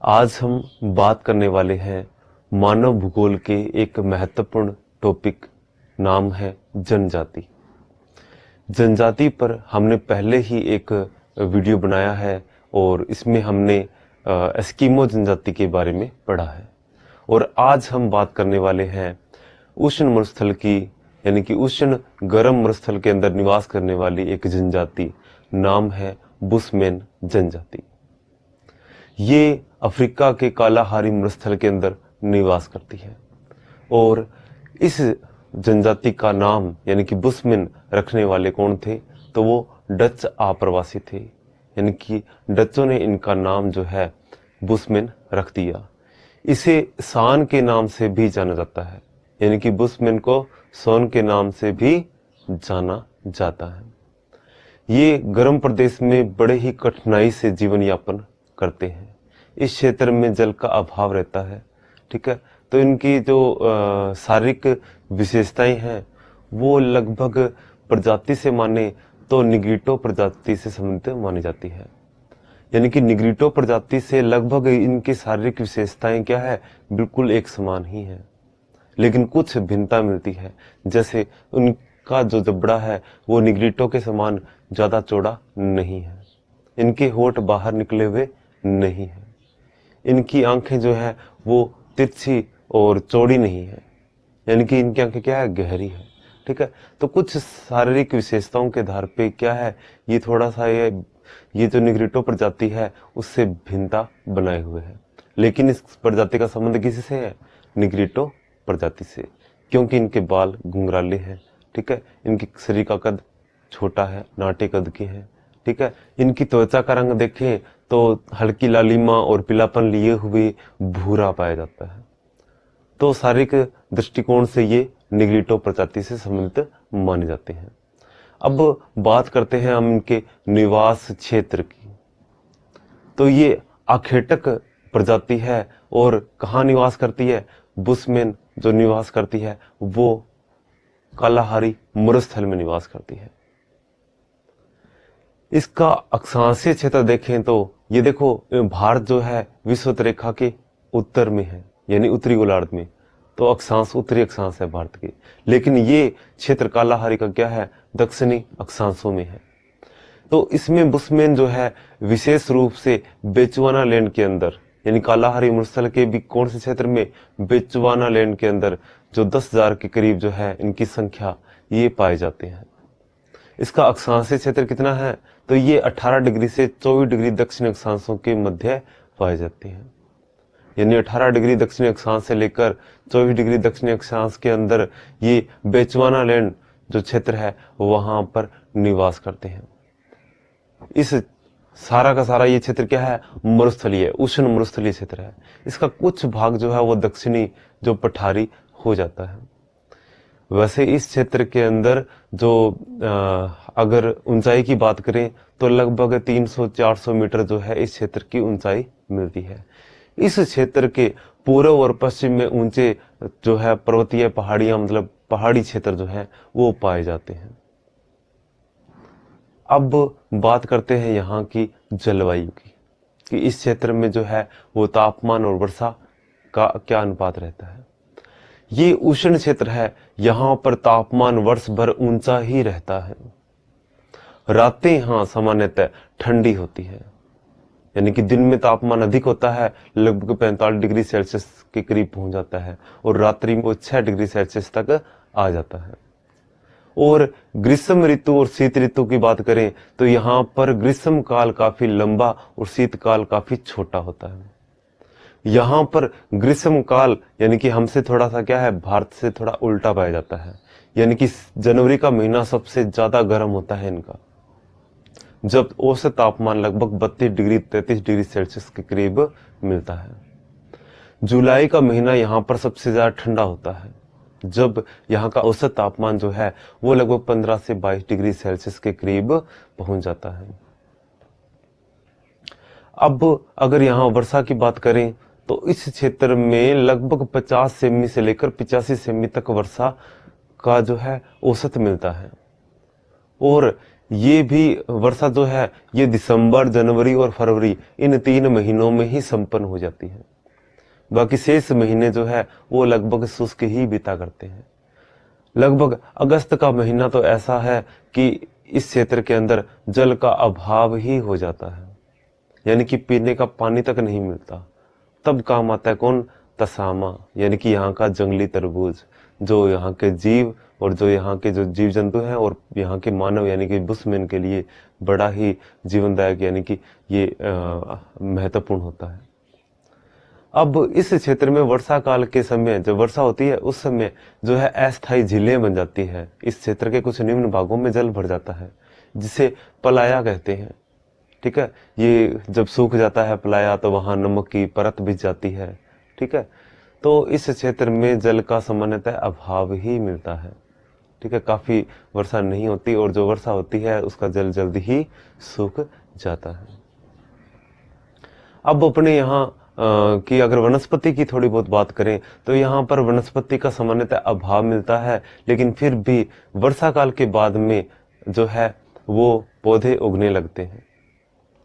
आज हम बात करने वाले हैं मानव भूगोल के एक महत्वपूर्ण टॉपिक, नाम है जनजाति। जनजाति पर हमने पहले ही एक वीडियो बनाया है और इसमें हमने एस्किमो जनजाति के बारे में पढ़ा है। और आज हम बात करने वाले हैं उष्ण मरुस्थल की, यानी कि उष्ण गर्म मरुस्थल के अंदर निवास करने वाली एक जनजाति, नाम है बुशमैन जनजाति। ये अफ्रीका के कालाहारी मरुस्थल के अंदर निवास करती है और इस जनजाति का नाम यानी कि बुशमैन रखने वाले कौन थे? तो वो डच आप्रवासी थे, यानी कि डचों ने इनका नाम जो है बुशमैन रख दिया। इसे सान के नाम से भी जाना जाता है, यानी कि बुशमैन को सोन के नाम से भी जाना जाता है। ये गर्म प्रदेश में बड़े ही कठिनाई से जीवन यापन करते हैं। इस क्षेत्र में जल का अभाव रहता है, ठीक है। तो इनकी जो शारीरिक विशेषताएं हैं वो लगभग प्रजाति से माने तो निग्रिटो प्रजाति से संबंधित मानी जाती है, यानी कि निग्रिटो प्रजाति से लगभग इनकी शारीरिक विशेषताएं क्या है, बिल्कुल एक समान ही है, लेकिन कुछ भिन्नता मिलती है। जैसे उनका जो जबड़ा है वो निग्रिटो के समान ज्यादा चौड़ा नहीं है, इनके होंठ बाहर निकले हुए नहीं है, इनकी आंखें जो है वो तिरछी और चौड़ी नहीं है, यानी कि इनकी आंखें क्या है, गहरी है, ठीक है। तो कुछ शारीरिक विशेषताओं के आधार पे क्या है, ये थोड़ा सा ये जो निग्रिटो प्रजाति है उससे भिन्नता बनाए हुए है। लेकिन इस प्रजाति का संबंध किसी से है? निग्रिटो प्रजाति से, क्योंकि इनके बाल घुंघराले हैं, ठीक है। इनकी शरीर का कद छोटा है, नाटे कद के हैं, ठीक है। इनकी त्वचा का रंग देखें तो हल्की लालिमा और पीलापन लिए हुए भूरा पाया जाता है। तो शारीरिक दृष्टिकोण से ये निग्रिटो प्रजाति से संबंधित माने जाते हैं। अब बात करते हैं हम इनके निवास क्षेत्र की। तो ये आखेटक प्रजाति है और कहाँ निवास करती है? बुशमैन जो निवास करती है वो कालाहारी मरुस्थल में निवास करती है। इसका अक्षांशीय क्षेत्र देखें तो ये देखो, भारत जो है विषुवत रेखा के उत्तर में है, यानी उत्तरी गोलार्ध में, तो अक्षांश उत्तरी अक्षांश है भारत के। लेकिन ये क्षेत्र कालाहारी का क्या है, दक्षिणी अक्षांशों में है। तो इसमें बुशमैन जो है विशेष रूप से बेचुआना लैंड के अंदर, यानी कालाहारी मरुस्थल के भी कौन से क्षेत्र में, बेचुआना लैंड के अंदर, जो 10,000 के करीब जो है इनकी संख्या ये पाए जाते हैं। इसका अक्षांशीय क्षेत्र कितना है? तो ये 18 डिग्री से 24 डिग्री दक्षिण अक्षांशों के मध्य पाए जाते हैं, यानी 18 डिग्री दक्षिण अक्षांश से लेकर 24 डिग्री दक्षिण अक्षांश के अंदर ये बेचुआना लैंड जो क्षेत्र है वहां पर निवास करते हैं। इस सारा का सारा ये क्षेत्र क्या है, मरुस्थलीय, उष्ण मरुस्थलीय क्षेत्र है। इसका कुछ भाग जो है वो दक्षिणी जो पठारी हो जाता है। वैसे इस क्षेत्र के अंदर जो अगर ऊंचाई की बात करें तो लगभग 300-400 मीटर जो है इस क्षेत्र की ऊंचाई मिलती है। इस क्षेत्र के पूर्व और पश्चिम में ऊंचे जो है पर्वतीय पहाड़ियां, मतलब पहाड़ी क्षेत्र जो है वो पाए जाते हैं। अब बात करते हैं यहाँ की जलवायु की, कि इस क्षेत्र में जो है वो तापमान और वर्षा का क्या अनुपात रहता है। ये उष्ण क्षेत्र है, यहाँ पर तापमान वर्ष भर ऊंचा ही रहता है। रातें यहाँ सामान्यतः ठंडी होती है, यानी कि दिन में तापमान अधिक होता है, लगभग 45 डिग्री सेल्सियस के करीब पहुंच जाता है, और रात्रि में वो 6 डिग्री सेल्सियस तक आ जाता है। और ग्रीष्म ऋतु और शीत ऋतु की बात करें तो यहाँ पर ग्रीष्म काल काफी लंबा और शीत काल काफी छोटा होता है। यहाँ पर ग्रीष्म काल यानी कि हमसे थोड़ा सा क्या है, भारत से थोड़ा उल्टा पाया जाता है, यानी कि जनवरी का महीना सबसे ज्यादा गर्म होता है इनका, जब औसत तापमान लगभग 32 डिग्री 33 डिग्री सेल्सियस के करीब मिलता है। जुलाई का महीना यहाँ पर सबसे ज्यादा ठंडा होता है, जब यहाँ का औसत तापमान जो है वो लगभग 15 से 22 डिग्री सेल्सियस के करीब पहुंच जाता है। अब अगर यहाँ वर्षा की बात करें तो इस क्षेत्र में लगभग 50 सेमी से लेकर 85 सेमी तक वर्षा का जो है औसत मिलता है। और ये भी वर्षा जो है ये दिसंबर, जनवरी और फरवरी इन 3 महीनों में ही संपन्न हो जाती है। बाकी शेष महीने जो है वो लगभग शुष्क ही बीता करते हैं। लगभग अगस्त का महीना तो ऐसा है कि इस क्षेत्र के अंदर जल का अभाव ही हो जाता है, यानी कि पीने का पानी तक नहीं मिलता। तब काम आता है कौन? तसामा, यानी कि यहाँ का जंगली तरबूज, जो यहाँ के जीव और जो यहाँ के जो जीव जंतु हैं और यहाँ के मानव यानी कि बुशमैन के लिए बड़ा ही जीवनदायक यानी कि ये महत्वपूर्ण होता है। अब इस क्षेत्र में वर्षा काल के समय जब वर्षा होती है उस समय जो है अस्थायी झीलें बन जाती है। इस क्षेत्र के कुछ निम्न भागों में जल भर जाता है जिसे पलाया कहते हैं। ठीक है, ये जब सूख जाता है पलाया तो वहां नमक की परत बिछ जाती है। ठीक है, तो इस क्षेत्र में जल का सामान्यतः अभाव ही मिलता है। ठीक है, काफी वर्षा नहीं होती और जो वर्षा होती है उसका जल जल्दी ही सूख जाता है। अब अपने यहाँ कि अगर वनस्पति की थोड़ी बहुत बात करें तो यहाँ पर वनस्पति का सामान्यतः अभाव मिलता है, लेकिन फिर भी वर्षा काल के बाद में जो है वो पौधे उगने लगते हैं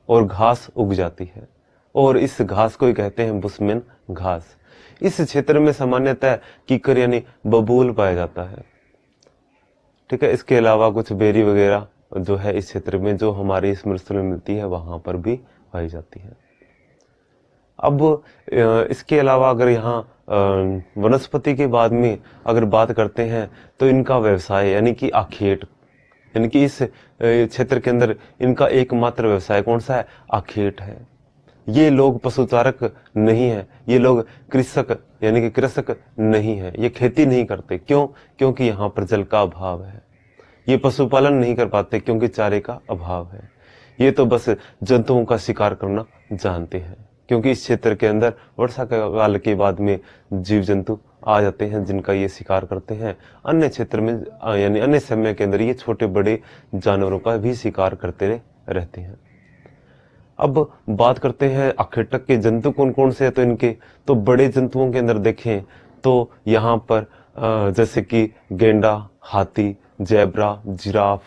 और घास उग जाती है और इस घास को ही कहते हैं बुशमैन घास। इस क्षेत्र में सामान्यतः कीकर यानी बबूल पाया जाता है। ठीक है, इसके अलावा कुछ बेरी वगैरह जो है इस क्षेत्र में जो हमारी इस मरुस्थल में मिलती है वहां पर भी पाई जाती है। अब इसके अलावा अगर यहाँ वनस्पति के बाद में अगर बात करते हैं तो इनका व्यवसाय यानी कि आखेट, यानी कि इस क्षेत्र के अंदर इनका एकमात्र व्यवसाय कौन सा है? आखेट है। ये लोग पशुचारक नहीं है, ये लोग कृषक यानी कि कृषक नहीं है, ये खेती नहीं करते। क्यों? क्योंकि यहाँ पर जल का अभाव है। ये पशुपालन नहीं कर पाते क्योंकि चारे का अभाव है। ये तो बस जंतुओं का शिकार करना जानते हैं, क्योंकि इस क्षेत्र के अंदर वर्षा काल के बाद में जीव जंतु आ जाते हैं जिनका ये शिकार करते हैं। अन्य क्षेत्र में यानी अन्य समय के अंदर ये छोटे बड़े जानवरों का भी शिकार करते रहते हैं। अब बात करते हैं आखेटक के जंतु कौन कौन से है। तो इनके तो बड़े जंतुओं के अंदर देखें तो यहाँ पर जैसे कि गेंडा, हाथी, जेब्रा, जिराफ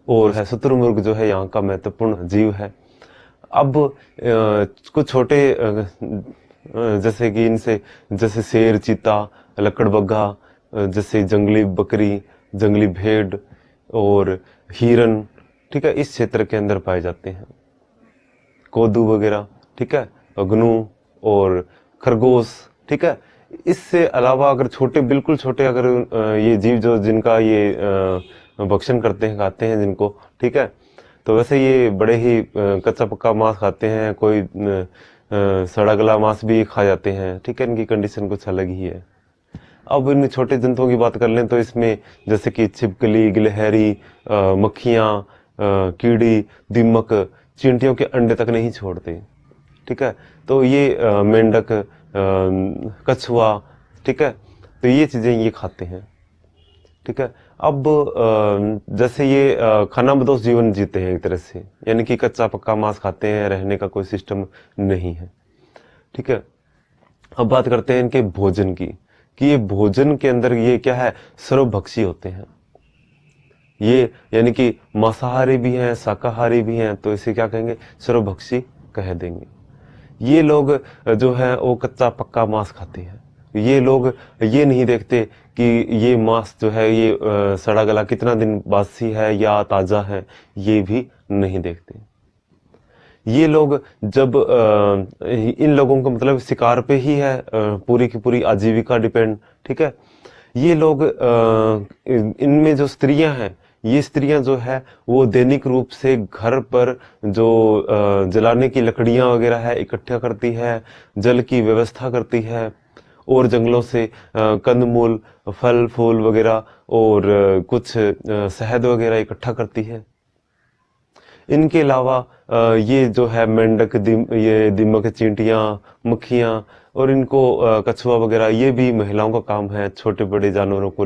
और है शुतुरमुर्ग जो है यहाँ का महत्वपूर्ण जीव है। अब कुछ छोटे जैसे कि इनसे जैसे शेर, चीता, लकड़बग्घा, जैसे जंगली बकरी, जंगली भेड़ और हिरन, ठीक है, इस क्षेत्र के अंदर पाए जाते हैं। कोदू वगैरह, ठीक है, गनू और खरगोश, ठीक है। इससे अलावा अगर छोटे बिल्कुल छोटे अगर ये जीव जो जिनका ये भक्षण करते हैं, खाते हैं जिनको, ठीक है, तो वैसे ये बड़े ही कच्चा पक्का मांस खाते हैं, कोई सड़ा गला मांस भी खा जाते हैं, ठीक है। इनकी कंडीशन कुछ अलग ही है। अब इन छोटे जंतुओं की बात कर लें तो इसमें जैसे कि छिपकली, गिलहरी, मक्खियां, कीड़ी, दीमक, चींटियों के अंडे तक नहीं छोड़ते, ठीक है। तो ये मेंढक, कछुआ, ठीक है, तो ये चीजें ये खाते हैं, ठीक है। अब जैसे ये खानाबदोश जीवन जीते हैं एक तरह से, यानी कि कच्चा पक्का मांस खाते हैं, रहने का कोई सिस्टम नहीं है, ठीक है। अब बात करते हैं इनके भोजन की, कि ये भोजन के अंदर ये क्या है, सर्वभक्षी होते हैं। ये यानी कि मांसाहारी भी हैं, शाकाहारी भी हैं, तो इसे क्या कहेंगे, सर्वभक्षी कह देंगे। ये लोग जो है वो कच्चा पक्का मांस खाते हैं। ये लोग ये नहीं देखते कि ये मांस जो है ये सड़ा गला कितना दिन बासी है या ताजा है, ये भी नहीं देखते। ये लोग जब इन लोगों का मतलब शिकार पे ही है पूरी की पूरी आजीविका डिपेंड, ठीक है। ये लोग इनमें जो स्त्रियां हैं, ये स्त्रियां जो है वो दैनिक रूप से घर पर जो जलाने की लकड़ियां वगैरह है इकट्ठा करती है, जल की व्यवस्था करती है और जंगलों से कंदमूल, फल फूल वगैरह और कुछ शहद वगैरह इकट्ठा करती है। इनके अलावा ये जो है मेंढक, ये दीमक, चींटियां, मक्खियां और इनको कछुआ वगैरह, ये भी महिलाओं का काम है, छोटे बड़े जानवरों को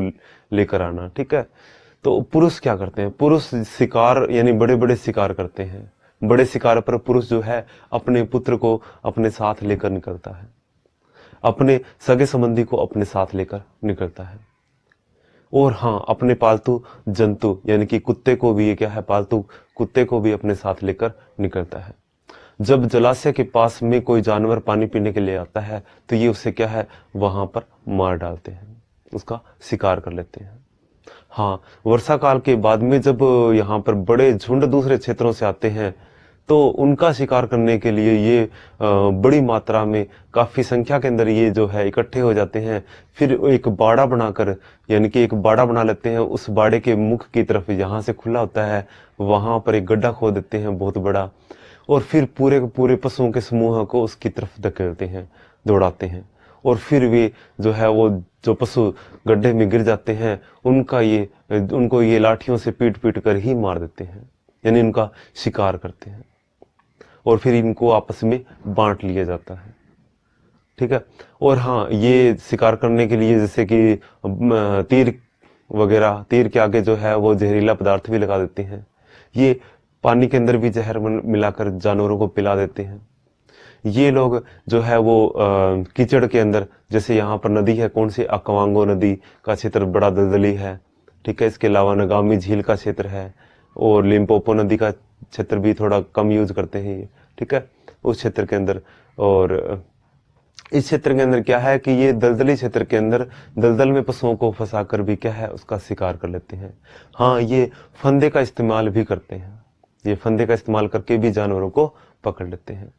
लेकर आना, ठीक है। तो पुरुष क्या करते हैं, पुरुष शिकार यानी बड़े बड़े शिकार करते हैं। बड़े शिकार पर पुरुष जो है अपने पुत्र को अपने साथ लेकर निकलता है, अपने सगे संबंधी को अपने साथ लेकर निकलता है। और हाँ, अपने पालतू जंतु यानी कि कुत्ते को भी ये क्या है, पालतू कुत्ते को भी अपने साथ लेकर निकलता है। जब जलाशय के पास में कोई जानवर पानी पीने के लिए आता है तो ये उसे क्या है, वहां पर मार डालते हैं, उसका शिकार कर लेते हैं। हाँ, वर्षा काल के बाद में जब यहाँ पर बड़े झुंड दूसरे क्षेत्रों से आते हैं तो उनका शिकार करने के लिए ये बड़ी मात्रा में काफी संख्या के अंदर ये जो है इकट्ठे हो जाते हैं। फिर एक बाड़ा बनाकर यानी कि एक बाड़ा बना लेते हैं। उस बाड़े के मुख की तरफ जहां से खुला होता है वहां पर एक गड्ढा खोद देते हैं बहुत बड़ा, और फिर पूरे के पूरे पशुओं के समूह को उसकी तरफ धकेलते हैं, दौड़ाते हैं, और फिर वे जो है वो जो पशु गड्ढे में गिर जाते हैं उनको ये लाठियों से पीट पीट कर ही मार देते हैं, यानी उनका शिकार करते हैं, और फिर इनको आपस में बांट लिया जाता है। ठीक है। और हाँ, ये शिकार करने के लिए जैसे कि तीर के आगे जो है वो जहरीला पदार्थ भी लगा देते हैं। ये पानी के अंदर भी जहर मिलाकर जानवरों को पिला देते हैं। ये लोग जो है वो कीचड़ के अंदर, जैसे यहाँ पर नदी है, कौन सी, अकवांगो नदी का क्षेत्र बड़ा दलदली है। ठीक है। इसके अलावा नगामी झील का क्षेत्र है, और लिम्पोपो नदी का क्षेत्र भी थोड़ा कम यूज करते हैं ये। ठीक है, उस क्षेत्र के अंदर। और इस क्षेत्र के अंदर क्या है कि ये दलदली क्षेत्र के अंदर दलदल में पशुओं को फंसाकर भी क्या है, उसका शिकार कर लेते हैं। हाँ, ये फंदे का इस्तेमाल भी करते हैं, ये फंदे का इस्तेमाल करके भी जानवरों को पकड़ लेते हैं।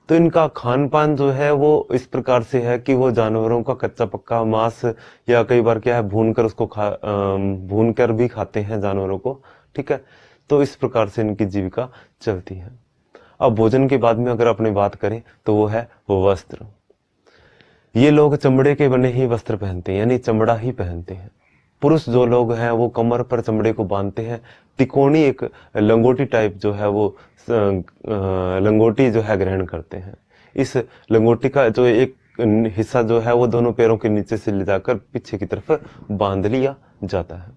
तो इनका खान पान जो है वो इस प्रकार से है कि वो जानवरों का कच्चा पक्का मांस, या कई बार क्या है भून कर भी खाते हैं जानवरों को। ठीक है। तो इस प्रकार से इनकी जीविका चलती है। अब भोजन के बाद में अगर अपने बात करें तो वो है वस्त्र। ये लोग चमड़े के बने ही वस्त्र पहनते हैं, यानी चमड़ा ही पहनते हैं। पुरुष जो लोग हैं वो कमर पर चमड़े को बांधते हैं, तिकोनी एक लंगोटी टाइप जो है वो लंगोटी जो है ग्रहण करते हैं। इस लंगोटी का जो एक हिस्सा जो है वो दोनों पैरों के नीचे से ले जाकर पीछे की तरफ बांध लिया जाता है।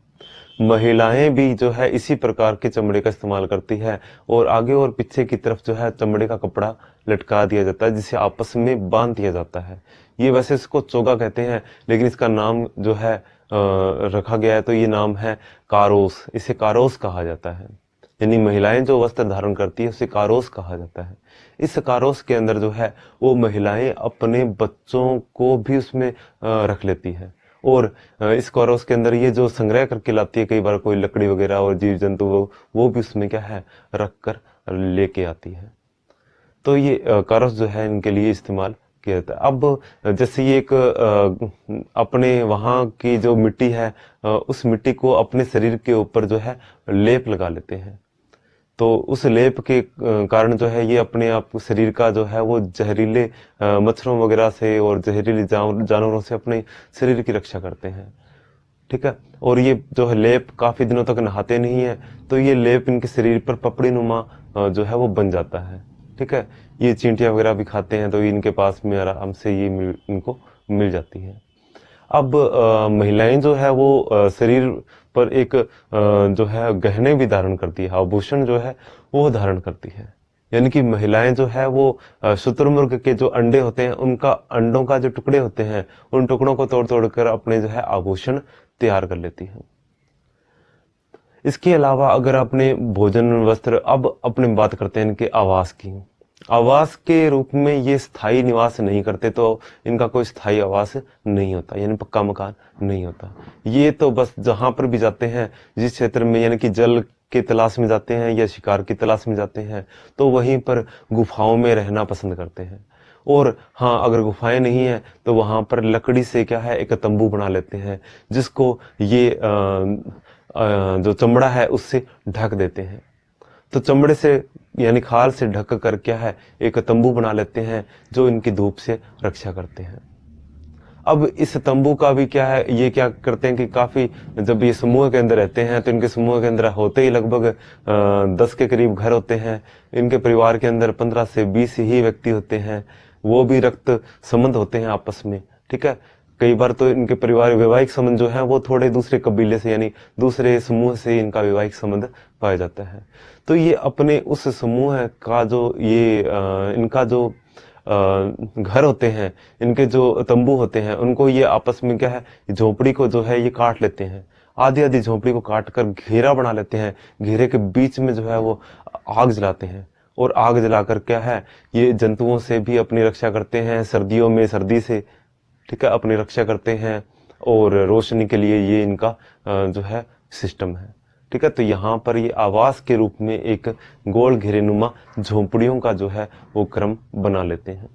महिलाएं भी जो है इसी प्रकार के चमड़े का इस्तेमाल करती है, और आगे और पीछे की तरफ जो है चमड़े का कपड़ा लटका दिया जाता है, जिसे आपस में बांध दिया जाता है। ये वैसे इसको चोगा कहते हैं, लेकिन इसका नाम जो है रखा गया है तो ये नाम है कारोस। इसे कारोस कहा जाता है, यानी महिलाएं जो वस्त्र धारण करती है उसे कारोस कहा जाता है। इस कारोस के अंदर जो है वो महिलाएं अपने बच्चों को भी उसमें रख लेती है, और इस कारोस के अंदर ये जो संग्रह करके लाती है, कई बार कोई लकड़ी वगैरह और जीव जंतु वो भी उसमें क्या है रख कर लेके आती है। तो ये कारोस जो है इनके लिए इस्तेमाल किया जाता है। अब जैसे ये एक अपने वहां की जो मिट्टी है उस मिट्टी को अपने शरीर के ऊपर जो है लेप लगा लेते हैं, तो उस लेप के कारण जो है ये अपने आप शरीर का जो है वो जहरीले मच्छरों वगैरह से और जहरीले जानवरों से अपने शरीर की रक्षा करते हैं। ठीक है। और ये जो है लेप काफी दिनों तक नहाते नहीं है, तो ये लेप इनके शरीर पर पपड़ी नुमा जो है वो बन जाता है। ठीक है। ये चींटियां वगैरह भी खाते हैं तो इनके पास में आराम से ये इनको मिल जाती है। अब महिलाएं जो है वो शरीर पर एक जो है गहने भी धारण करती है, आभूषण जो है वो धारण करती है। यानी कि महिलाएं जो है वो शुतुरमुर्ग के जो अंडे होते हैं, उनका अंडों का जो टुकड़े होते हैं, उन टुकड़ों को तोड़ तोड़ कर अपने जो है आभूषण तैयार कर लेती हैं। इसके अलावा अगर अपने भोजन वस्त्र, अब अपने बात करते हैं इनके आवास की। आवास के रूप में ये स्थायी निवास नहीं करते, तो इनका कोई स्थायी आवास नहीं होता, यानी पक्का मकान नहीं होता। ये तो बस जहां पर भी जाते हैं, जिस क्षेत्र में यानी कि जल की तलाश में जाते हैं या शिकार की तलाश में जाते हैं, तो वहीं पर गुफाओं में रहना पसंद करते हैं। और हाँ, अगर गुफाएं नहीं है तो वहां पर लकड़ी से क्या है एक तंबू बना लेते हैं, जिसको ये जो चमड़ा है उससे ढक देते हैं। तो चमड़े से यानी खाल से ढक कर क्या है एक तंबू बना लेते हैं जो इनकी धूप से रक्षा करते हैं। अब इस तंबू का भी क्या है, ये क्या करते हैं कि काफी जब ये समूह के अंदर रहते हैं तो इनके समूह के अंदर होते ही लगभग 10 के करीब घर होते हैं। इनके परिवार के अंदर 15 से 20 ही व्यक्ति होते हैं, वो भी रक्त संबंध होते हैं आपस में। ठीक है। कई बार तो इनके परिवार वैवाहिक संबंध जो है वो थोड़े दूसरे कबीले से यानी दूसरे समूह से इनका वैवाहिक संबंध पाया जाता है। तो ये अपने उस समूह का जो ये इनका जो घर होते हैं, इनके जो तंबू होते हैं, उनको ये आपस में क्या है, झोपड़ी को जो है ये काट लेते हैं, आधी आधी झोपड़ी को काट कर घेरा बना लेते हैं। घेरे के बीच में जो है वो आग जलाते हैं, और आग जलाकर क्या है, ये जंतुओं से भी अपनी रक्षा करते हैं, सर्दियों में सर्दी से, ठीक है, अपनी रक्षा करते हैं। और रोशनी के लिए ये इनका जो है सिस्टम है, ठीक है। तो यहाँ पर ये आवास के रूप में एक गोल घेरेनुमा झोंपड़ियों का जो है वो क्रम बना लेते हैं।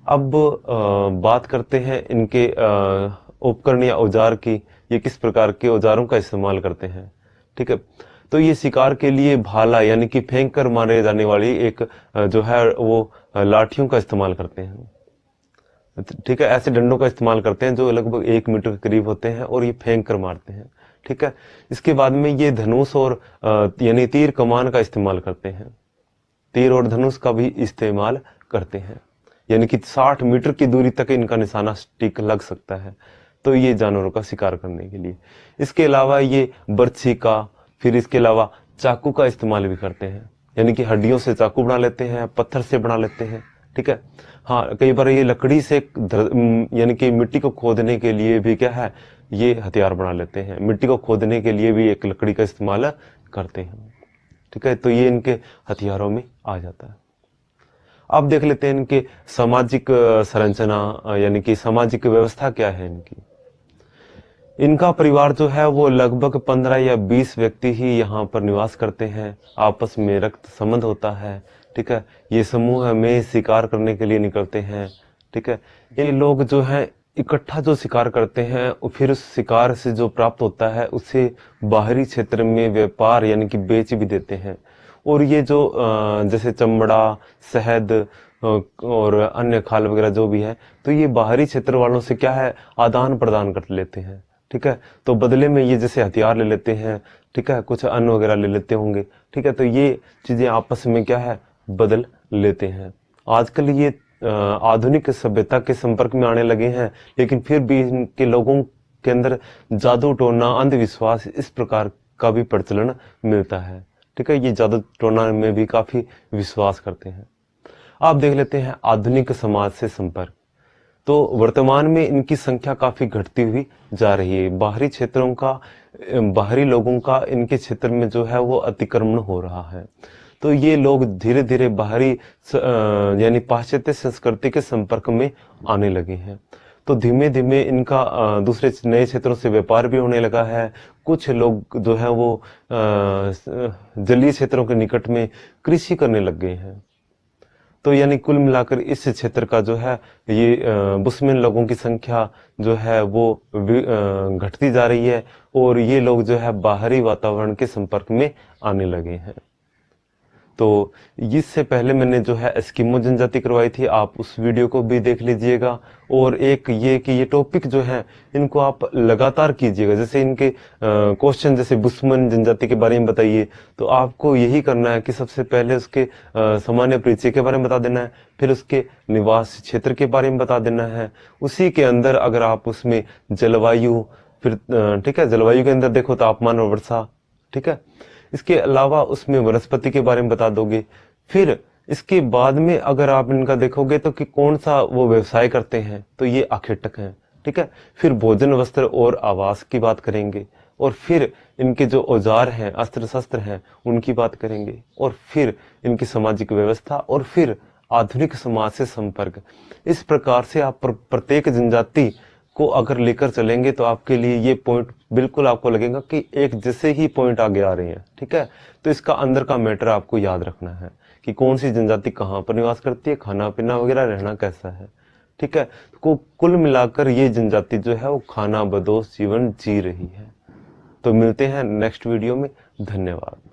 अब बात करते हैं इनके उपकरण या औजार की, ये किस प्रकार के औजारों का इस्तेमाल करते हैं, ठीक है। तो ये शिकार के लिए भाला यानी कि फेंक कर मारे जाने वाली एक जो है वो लाठियों का इस्तेमाल करते हैं, ठीक है। ऐसे डंडों का इस्तेमाल करते हैं जो लगभग 1 मीटर के करीब होते हैं, और ये फेंक कर मारते हैं, ठीक है। इसके बाद में ये धनुष और यानी तीर कमान का इस्तेमाल करते हैं, तीर और धनुष का भी इस्तेमाल करते हैं, यानी कि 60 मीटर की दूरी तक इनका निशाना स्टिक लग सकता है, तो ये जानवरों का शिकार करने के लिए। इसके अलावा ये बर्छी का, फिर इसके अलावा चाकू का इस्तेमाल भी करते हैं, यानी कि हड्डियों से चाकू बना लेते हैं, पत्थर से बना लेते हैं, ठीक है। हाँ, कई बार ये लकड़ी से यानी कि मिट्टी को खोदने के लिए भी क्या है, ये हथियार बना लेते हैं, मिट्टी को खोदने के लिए भी एक लकड़ी का इस्तेमाल करते हैं, ठीक है। तो ये इनके हथियारों में आ जाता है। अब देख लेते हैं इनके सामाजिक संरचना, यानी कि सामाजिक व्यवस्था क्या है इनकी। इनका परिवार जो है वो लगभग 15 या 20 व्यक्ति ही यहाँ पर निवास करते हैं, आपस में रक्त संबंध होता है, ठीक है। ये समूह में शिकार करने के लिए निकलते हैं, ठीक है। ये लोग जो है इकट्ठा जो शिकार करते हैं, फिर उस शिकार से जो प्राप्त होता है उसे बाहरी क्षेत्र में व्यापार यानी कि बेच भी देते हैं। और ये जो जैसे चमड़ा, शहद और अन्य खाल वगैरह जो भी है, तो ये बाहरी क्षेत्र वालों से क्या है, आदान प्रदान कर लेते हैं, ठीक है। तो बदले में ये जैसे हथियार ले लेते हैं, ठीक है, कुछ अन्न वगैरह ले लेते होंगे, ठीक है। तो ये चीजें आपस में क्या है, बदल लेते हैं। आजकल ये आधुनिक सभ्यता के संपर्क में आने लगे हैं, लेकिन फिर भी इनके लोगों के अंदर जादू टोना, अंधविश्वास इस प्रकार का भी प्रचलन मिलता है, ठीक है। ये जादू टोना में भी काफी विश्वास करते हैं। आप देख लेते हैं आधुनिक समाज से संपर्क। तो वर्तमान में इनकी संख्या काफी घटती हुई जा रही है। बाहरी क्षेत्रों का, बाहरी लोगों का इनके क्षेत्र में जो है वो अतिक्रमण हो रहा है। तो ये लोग धीरे धीरे बाहरी यानी पाश्चात्य संस्कृति के संपर्क में आने लगे हैं। तो धीमे धीमे इनका दूसरे नए क्षेत्रों से व्यापार भी होने लगा है। कुछ लोग जो है वो जलीय क्षेत्रों के निकट में कृषि करने लग गए हैं। तो यानी कुल मिलाकर इस क्षेत्र का जो है ये बुशमैन लोगों की संख्या जो है वो घटती जा रही है, और ये लोग जो है बाहरी वातावरण के संपर्क में आने लगे हैं। तो इससे पहले मैंने जो है एस्किमो जनजाति करवाई थी, आप उस वीडियो को भी देख लीजिएगा। और एक ये कि ये टॉपिक जो है इनको आप लगातार कीजिएगा। जैसे इनके क्वेश्चन जैसे बुशमैन जनजाति के बारे में बताइए, तो आपको यही करना है कि सबसे पहले उसके सामान्य परिचय के बारे में बता देना है, फिर उसके निवास क्षेत्र के बारे में बता देना है। उसी के अंदर अगर आप उसमें जलवायु, फिर ठीक है, जलवायु के अंदर देखो तापमान और वर्षा, ठीक है, इसके अलावा उसमें वनस्पति के बारे में बता दोगे। फिर इसके बाद में अगर आप इनका देखोगे तो कि कौन सा वो व्यवसाय करते हैं, तो ये आखेटक हैं, ठीक है। फिर भोजन, वस्त्र और आवास की बात करेंगे, और फिर इनके जो औजार हैं, अस्त्र शस्त्र हैं, उनकी बात करेंगे, और फिर इनकी सामाजिक व्यवस्था, और फिर आधुनिक समाज से संपर्क। इस प्रकार से आप प्रत्येक जनजाति को अगर लेकर चलेंगे तो आपके लिए ये पॉइंट बिल्कुल आपको लगेगा कि एक जैसे ही पॉइंट आगे आ रहे हैं, ठीक है। तो इसका अंदर का मैटर आपको याद रखना है कि कौन सी जनजाति कहाँ पर निवास करती है, खाना पीना वगैरह रहना कैसा है, ठीक है। तो कुल मिलाकर ये जनजाति जो है वो खाना बदोश जीवन जी रही है। तो मिलते हैं नेक्स्ट वीडियो में। धन्यवाद।